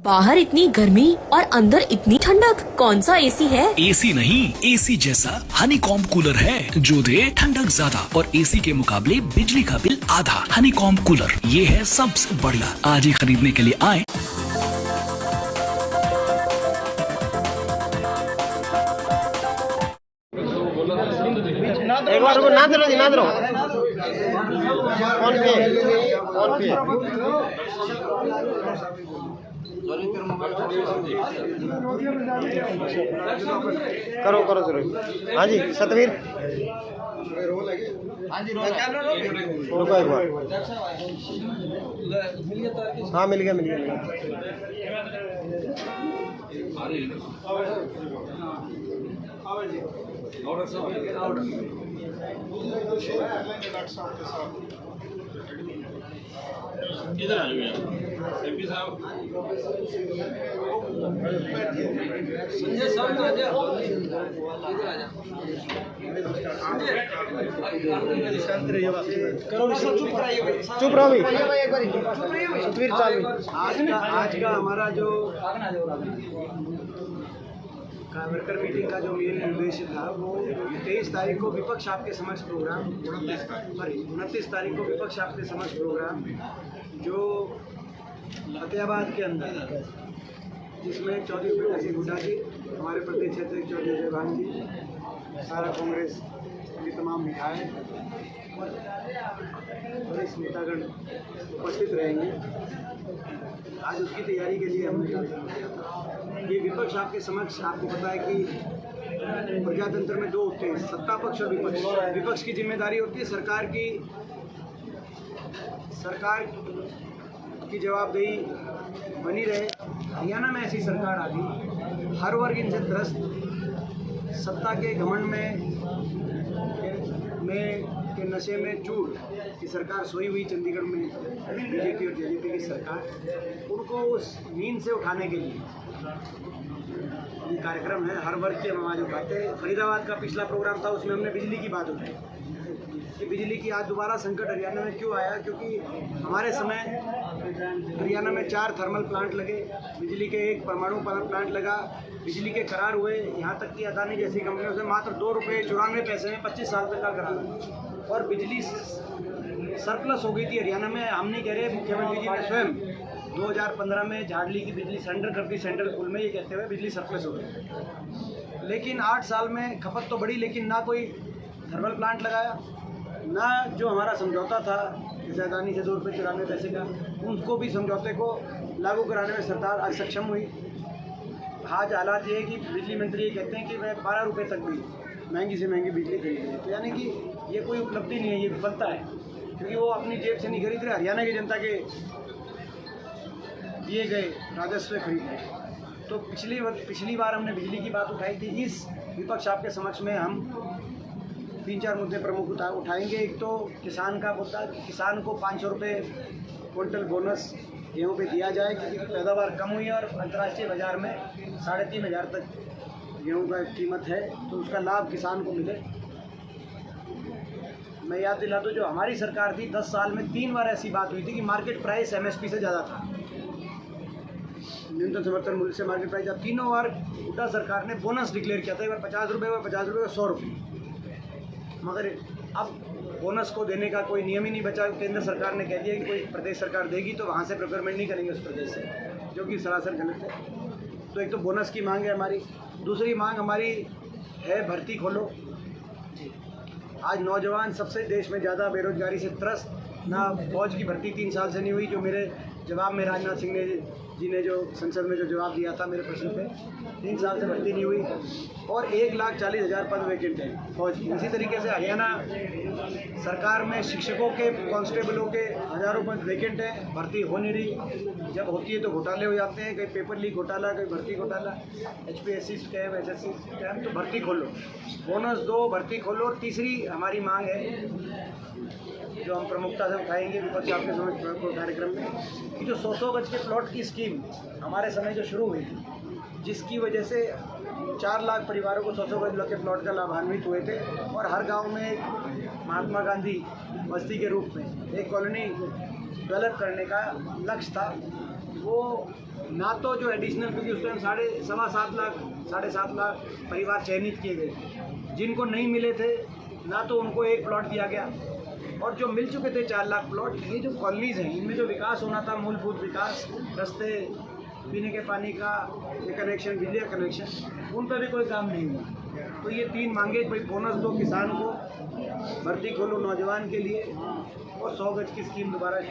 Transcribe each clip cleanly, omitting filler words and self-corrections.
बाहर इतनी गर्मी और अंदर इतनी ठंडक, कौन सा एसी है? एसी नहीं, एसी जैसा हनीकॉम्ब कूलर है जो दे ठंडक ज्यादा और एसी के मुकाबले बिजली का बिल आधा। हनीकॉम्ब कूलर, ये है सबसे बढ़िया। आज ही खरीदने के लिए आए। एक बार ना दो जी, ना दो फोन पे करो शुरू। हाँ जी सतवीर, रुको एक बार। हाँ मिल गया। इधर आ जाइए एमपी साहब, संजय साहब आ जाओ, इधर आ जाओ। चुप रहो सतवीर चालू। आज का हमारा जो वर्कर मीटिंग का जो मेन उद्देश्य था वो 23 तारीख को विपक्ष आपके समक्ष प्रोग्राम, 29 तारीख को विपक्ष आपके समक्ष प्रोग्राम जो फतेहाबाद के अंदर, जिसमें चौधरी प्रकाश सिंह हुड्डा जी, हमारे प्रदेश अध्यक्ष चौधरी जयभान जी, सारा कांग्रेस के तमाम विधायक और वरिष्ठ नेतागण उपस्थित रहेंगे। आज उसकी तैयारी के लिए हमने ये विपक्ष आपके समक्ष, आपको पता है कि प्रजातंत्र में दो होते हैं, सत्ता पक्ष और विपक्ष। विपक्ष की जिम्मेदारी होती है सरकार की जवाबदेही बनी रहे। हरियाणा में ऐसी सरकार आ गई, हर वर्ग इनसे त्रस्त, सत्ता के घमंड के नशे में चूर की सरकार सोई हुई चंडीगढ़ में बीजेपी और जेजेपी की सरकार, उनको उस नींद से उठाने के लिए ये कार्यक्रम है। हर वर्ग की हम आवाज़ उठाते हैं। फरीदाबाद का पिछला प्रोग्राम था, उसमें हमने बिजली की बात उठाई कि बिजली की आज दोबारा संकट हरियाणा में क्यों आया, क्योंकि हमारे समय हरियाणा में 4 थर्मल प्लांट लगे, बिजली के 1 परमाणु प्लांट लगा, बिजली के करार हुए। यहाँ तक कि अदानी जैसी कंपनियों से मात्र 2 रुपये 94 पैसे में 25 साल तक का करार, और बिजली सरप्लस हो गई थी हरियाणा में। हम नहीं कह रहे, मुख्यमंत्री जी ने स्वयं 2015 में झाड़ली की बिजली सेंट्रल करती, सेंट्रल पुल में ये कहते हुए बिजली सरप्लस हो गई। लेकिन 8 साल में खपत तो बढ़ी, लेकिन ना कोई थर्मल प्लांट लगाया, ना जो हमारा समझौता था जैसे अदानी से 2 रुपये 94 पैसे का, उसको भी समझौते को लागू कराने में सरकार आज सक्षम हुई। आज हालात ये है कि बिजली मंत्री ये कहते हैं कि वह 12 रुपये तक भी महंगी से महंगी बिजली खरीद रही है। तो यानी कि ये कोई उपलब्धि नहीं है, ये विफलता है, क्योंकि वो अपनी जेब से नहीं खरीद रहे, हरियाणा की जनता के दिए गए राजस्व खरीद रहे। तो पिछली बार हमने बिजली की बात उठाई थी। इस विपक्ष आपके समक्ष में हम 3-4 मुद्दे प्रमुख उठाएंगे। एक तो किसान का मुद्दा, किसान को 500 रुपये क्विंटल बोनस गेहूँ पे दिया जाए, क्योंकि पैदावार कम हुई है और अंतर्राष्ट्रीय बाजार में 3,500 तक गेहूँ का कीमत है, तो उसका लाभ किसान को मिले। मैं याद दिला दूँ, जो हमारी सरकार थी 10 साल में 3 बार ऐसी बात हुई थी कि मार्केट प्राइस MSP से ज़्यादा था, न्यूनतम समर्थन मूल्य से मार्केट प्राइस। तीनों बार हुड्डा सरकार ने बोनस डिक्लेयर किया था, एक बार 50 रुपये, 50 रुपये, 100 रुपये, मगर अब बोनस को देने का कोई नियम ही नहीं बचा। केंद्र सरकार ने कह दिया कि कोई प्रदेश सरकार देगी तो वहाँ से प्रोक्योरमेंट नहीं करेंगे उस प्रदेश से, जो कि सरासर गलत है। तो एक तो बोनस की मांग है हमारी। दूसरी मांग हमारी है भर्ती खोलो। आज नौजवान सबसे देश में ज़्यादा बेरोजगारी से त्रस्त, ना फौज की भर्ती 3 साल से नहीं हुई, जो मेरे जवाब में राजनाथ सिंह जी ने जो संसद में जो जवाब दिया था मेरे प्रश्न पे, 3 साल से भर्ती नहीं हुई, और 1,40,000 पद वैकेंट हैं फौज की। इसी तरीके से हरियाणा सरकार में शिक्षकों के, कांस्टेबलों के हज़ारों पद वैकेंट हैं, भर्ती हो नहीं रही। जब होती है तो घोटाले हो जाते हैं, कहीं पेपर लीक घोटाला, कहीं भर्ती घोटाला, HPSC स्कैम, SSC स्कैम। तो भर्ती खोलो, बोनस दो, भर्ती खोलो। और तीसरी हमारी मांग है, जो हम प्रमुखता से उठाएंगे विपक्ष आपके समक्ष कार्यक्रम में, कि जो 100 गज के प्लॉट की स्कीम हमारे समय जो शुरू हुई थी, जिसकी वजह से 4 लाख परिवारों को 100 गज के प्लॉट का लाभान्वित हुए थे, और हर गांव में एक महात्मा गांधी बस्ती के रूप में एक कॉलोनी डेवलप करने का लक्ष्य था। वो ना तो जो एडिशनल, क्योंकि उस टाइम 7.5 लाख परिवार चयनित किए गए, जिनको नहीं मिले थे ना तो उनको एक प्लॉट दिया गया, और जो मिल चुके थे 4 लाख प्लॉट, ये जो कॉलोनीज़ हैं इनमें जो विकास होना था, मूलभूत विकास, रास्ते, पीने के पानी का ये कनेक्शन, बिजली का कनेक्शन, उन पर भी कोई काम नहीं हुआ। तो ये 3 मांगे, कोई बोनस दो किसान को, भर्ती खोलो नौजवान के लिए, और 100 गज की स्कीम दोबारा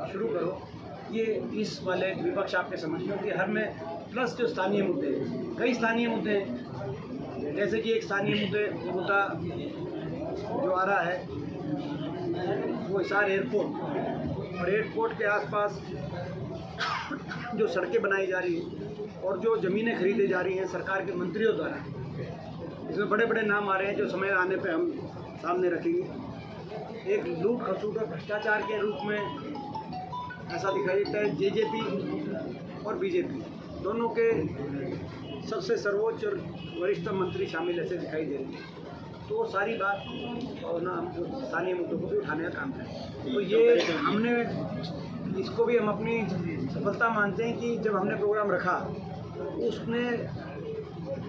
शुरू करो, ये इस वाले विपक्ष आपके समझ में होती है हर में। प्लस जो स्थानीय मुद्दे हैं, कई स्थानीय मुद्दे हैं, जैसे कि एक स्थानीय मुद्दा जो आ रहा है वो हिसार एयरपोर्ट, और एयरपोर्ट के आसपास जो सड़कें बनाई जा रही हैं और जो ज़मीनें खरीदी जा रही हैं सरकार के मंत्रियों द्वारा, इसमें बड़े बड़े नाम आ रहे हैं जो समय आने पे हम सामने रखेंगे। एक लूट खसूट और भ्रष्टाचार के रूप में ऐसा दिखाई देता है। जेजेपी और बीजेपी दोनों के सबसे सर्वोच्च और वरिष्ठ मंत्री शामिल ऐसे दिखाई दे रहे हैं। तो वो सारी बात और ना हम स्थानीय मुद्दों को भी उठाने का काम करें। तो ये हमने इसको भी हम अपनी सफलता मानते हैं कि जब हमने प्रोग्राम रखा उसने,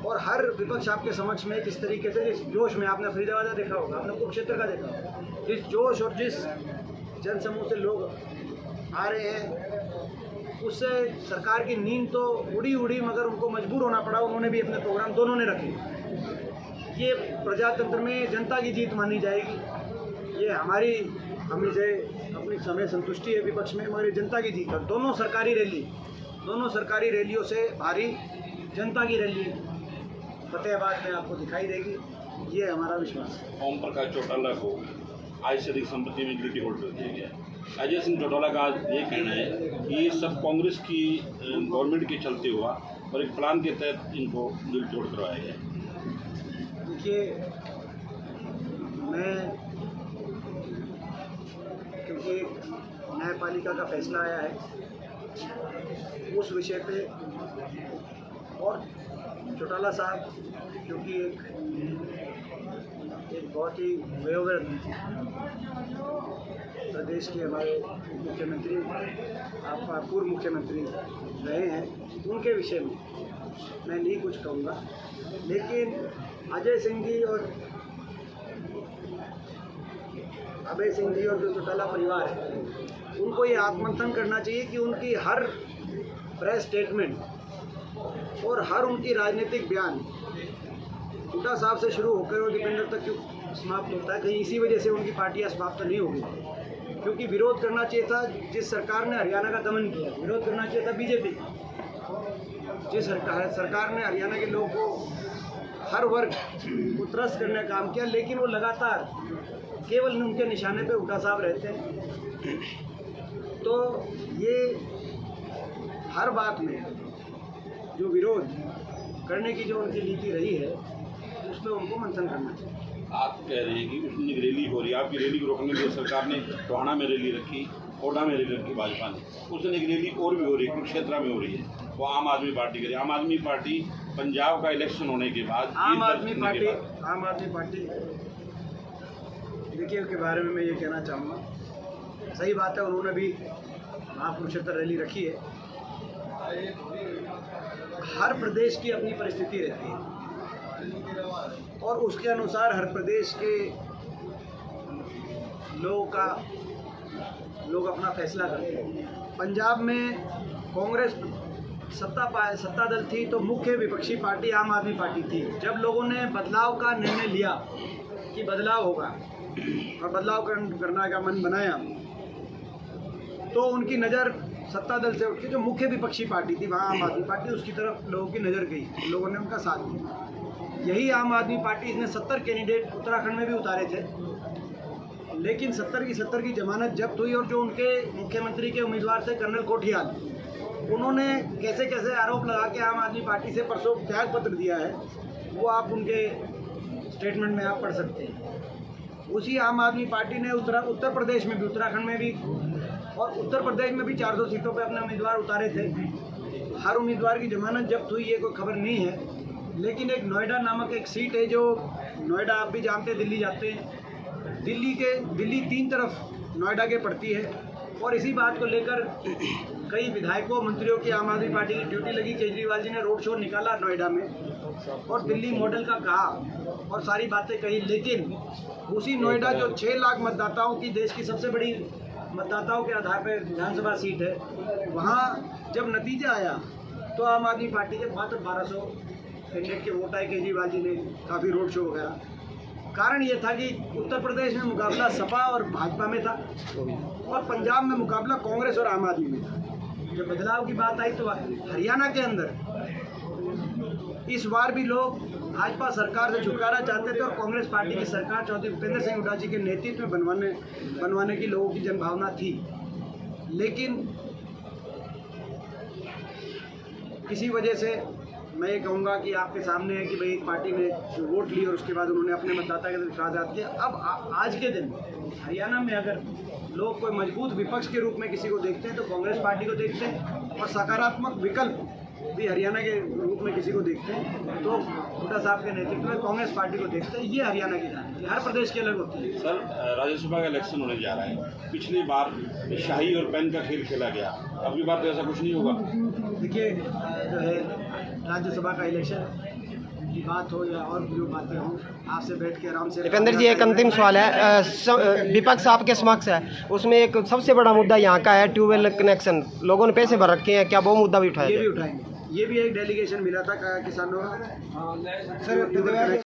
और हर विपक्ष आपके समक्ष में किस तरीके से, जिस जोश में, आपने फरीदाबाद का देखा होगा, आपने कुरुक्षेत्र का देखा होगा, जिस जोश और जिस जनसमूह से लोग आ रहे हैं, उससे सरकार की नींद तो उड़ी मगर उनको मजबूर होना पड़ा, उन्होंने भी अपने प्रोग्राम दोनों ने रखे। ये प्रजातंत्र में जनता की जीत मानी जाएगी। ये हम इसे अपनी समय संतुष्टि है विपक्ष में, मगर जनता की जीत है। दोनों सरकारी रैलियों से भारी जनता की रैली फतेहाबाद में आपको दिखाई देगी, ये हमारा विश्वास है। ओम प्रकाश चौटाला को आज से अधिक संपत्ति में गिल्टी होल्डर दिया गया। अजय सिंह चौटाला का आज ये कहना है कि ये सब कांग्रेस की गवर्नमेंट के चलते हुआ और एक प्लान के तहत इनको गिल्टी होल्ड करवाया गया। देखिए, मैं क्योंकि न्यायपालिका का फैसला आया है उस विषय पे, और चौटाला साहब क्योंकि एक बहुत ही वयोवृद्ध प्रदेश के हमारे मुख्यमंत्री, आपका पूर्व मुख्यमंत्री रहे हैं, उनके विषय में मैं नहीं कुछ कहूँगा। लेकिन अजय सिंह जी और अभय सिंह जी और जो चौटाला परिवार है, उनको ये आत्ममंथन करना चाहिए कि उनकी हर प्रेस स्टेटमेंट और हर उनकी राजनीतिक बयान हुड्डा साहब से शुरू होकर और दीपेंद्र तक क्यों समाप्त होता है, कहीं इसी वजह से उनकी पार्टियां समाप्त नहीं होगी। क्योंकि विरोध करना चाहिए था जिस सरकार ने हरियाणा का दमन किया, विरोध करना चाहिए था बीजेपी का। जिस सरकार ने हरियाणा के लोगों को हर वर्ग को त्रस्त करने का काम किया, लेकिन वो लगातार केवल उनके निशाने पे हुड्डा साहब रहते हैं। तो ये हर बात में जो विरोध करने की जो उनकी नीति रही है, उसमें उनको मंथन करना चाहिए। आप कह रहे हैं कि उसमें एक रैली हो रही है, आपकी रैली को रोकने के लिए सरकार ने टोहाना में रैली रखी, ओडा में रैली रखी भाजपा ने, उस दिन एक रैली और भी हो रही है, कुरुक्षेत्र में हो रही है, वो आम आदमी पार्टी की। आम आदमी पार्टी पंजाब का इलेक्शन होने के बाद, आम आदमी पार्टी देखिए के बारे में मैं ये कहना चाहूँगा, सही बात है, उन्होंने भी महाकुरुक्षेत्र रैली रखी है। हर प्रदेश की अपनी परिस्थिति रहती है और उसके अनुसार हर प्रदेश के लोग अपना फैसला करते हैं। पंजाब में कांग्रेस सत्ता दल थी तो मुख्य विपक्षी पार्टी आम आदमी पार्टी थी। जब लोगों ने बदलाव का निर्णय लिया कि बदलाव होगा और बदलाव करने का मन बनाया, तो उनकी नज़र सत्ता दल से उठ के जो मुख्य विपक्षी पार्टी थी वहाँ आम आदमी पार्टी, उसकी तरफ लोगों की नज़र गई, लोगों ने उनका साथ दिया। यही आम आदमी पार्टी, इसने 70 कैंडिडेट उत्तराखंड में भी उतारे थे, लेकिन 70 की जमानत जब्त हुई। और जो उनके मुख्यमंत्री के उम्मीदवार थे कर्नल कोठियाल, उन्होंने कैसे आरोप लगा के आम आदमी पार्टी से परसों त्याग पत्र दिया है, वो आप उनके स्टेटमेंट में आप पढ़ सकते हैं। उसी आम आदमी पार्टी ने उत्तर प्रदेश में भी, उत्तराखंड में भी और उत्तर प्रदेश में भी 400 सीटों पे अपने उम्मीदवार उतारे थे। हर उम्मीदवार की जमानत जब्त हुई, ये कोई खबर नहीं है। लेकिन एक नोएडा नामक एक सीट है, जो नोएडा आप भी जानते हैं, दिल्ली जाते हैं, दिल्ली 3 तरफ नोएडा के पड़ती है। और इसी बात को लेकर कई विधायकों मंत्रियों की आम आदमी पार्टी की ड्यूटी लगी। केजरीवाल जी ने रोड शो निकाला नोएडा में और दिल्ली मॉडल का कहा और सारी बातें कही, लेकिन उसी नोएडा जो 6 लाख मतदाताओं की देश की सबसे बड़ी मतदाताओं के आधार पर विधानसभा सीट है, वहाँ जब नतीजा आया तो आम आदमी पार्टी के मात्र 1200 कैंडिडेट के वोट आए। केजरीवाल जी ने काफ़ी रोड शो वगैरह। कारण ये था कि उत्तर प्रदेश में मुकाबला सपा और भाजपा में था और पंजाब में मुकाबला कांग्रेस और आम आदमी में था। जब बदलाव की बात आई तो हरियाणा के अंदर इस बार भी लोग भाजपा सरकार से छुटकारा चाहते थे और कांग्रेस पार्टी की सरकार चौधरी भूपेंद्र सिंह हुड्डा जी के नेतृत्व में बनवाने की लोगों की जनभावना थी। लेकिन किसी वजह से मैं ये कहूँगा कि आपके सामने है कि भाई एक पार्टी ने वोट ली और उसके बाद उन्होंने अपने मतदाता के विश्वासघात किया। अब आज के दिन हरियाणा में अगर लोग कोई मजबूत विपक्ष के रूप में किसी को देखते हैं तो कांग्रेस पार्टी को देखते हैं और सकारात्मक विकल्प भी हरियाणा के रूप में किसी को देखते हैं तो हुड्डा साहब के नेतृत्व में कांग्रेस पार्टी को देखते हैं। ये हरियाणा की राजनीति हर प्रदेश की अलग होती है। सर, राज्यसभा का इलेक्शन होने जा रहा है। पिछली बार शाही और पेन का खेल खेला गया, अगली बार तो ऐसा कुछ नहीं होगा। देखिए, जो है राज्यसभा का इलेक्शन की बात हो या और जो बातें हों, आपसे बैठ के आराम से। दीपेंद्र जी, एक अंतिम सवाल है। विपक्ष आपके समक्ष है, उसमें एक सबसे बड़ा मुद्दा यहाँ का है ट्यूबवेल कनेक्शन। लोगों ने पैसे भर रखे हैं, क्या वो मुद्दा भी उठाया? ये भी उठाएंगे। ये भी एक डेलीगेशन मिला था किसानों का।